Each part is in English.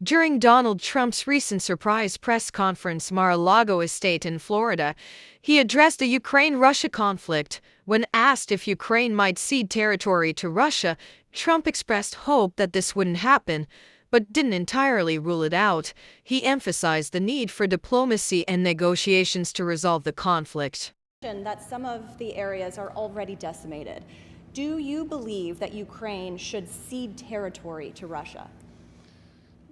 During Donald Trump's recent surprise press conference Mar-a-Lago estate in Florida, he addressed the Ukraine-Russia conflict. When asked if Ukraine might cede territory to Russia, Trump expressed hope that this wouldn't happen, but didn't entirely rule it out. He emphasized the need for diplomacy and negotiations to resolve the conflict. That some of the areas are already decimated. Do you believe that Ukraine should cede territory to Russia?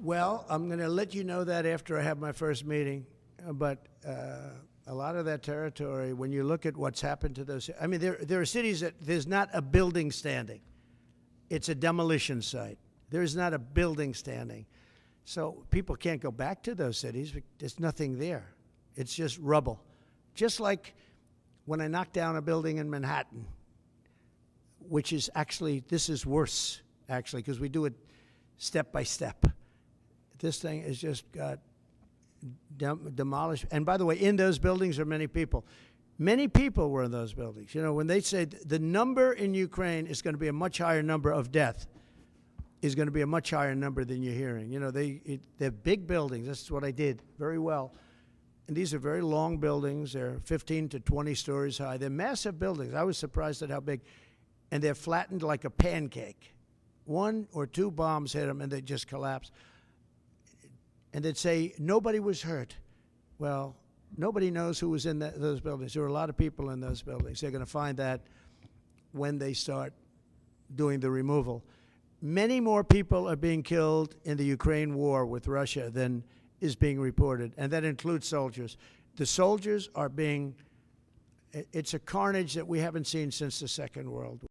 Well, I'm going to let you know that after I have my first meeting. But a lot of that territory, when you look at what's happened to those, I mean, there are cities that there's not a building standing. It's a demolition site. There's not a building standing. So people can't go back to those cities. There's nothing there. It's just rubble. Just like when I knocked down a building in Manhattan, which is actually, this is worse, actually, because we do it step by step. This thing has just got demolished. And by the way, in those buildings are many people. Many people were in those buildings. You know, when they say the number in Ukraine is going to be a much higher number of death, is going to be a much higher number than you're hearing. You know, they're big buildings. That's what I did very well. And these are very long buildings. They're 15 to 20 stories high. They're massive buildings. I was surprised at how big. And they're flattened like a pancake. One or two bombs hit them and they just collapse. And they'd say, nobody was hurt. Well, nobody knows who was in those buildings. There were a lot of people in those buildings. They're going to find that when they start doing the removal. Many more people are being killed in the Ukraine war with Russia than is being reported, and that includes soldiers. The soldiers are being, it's a carnage that we haven't seen since the Second World War.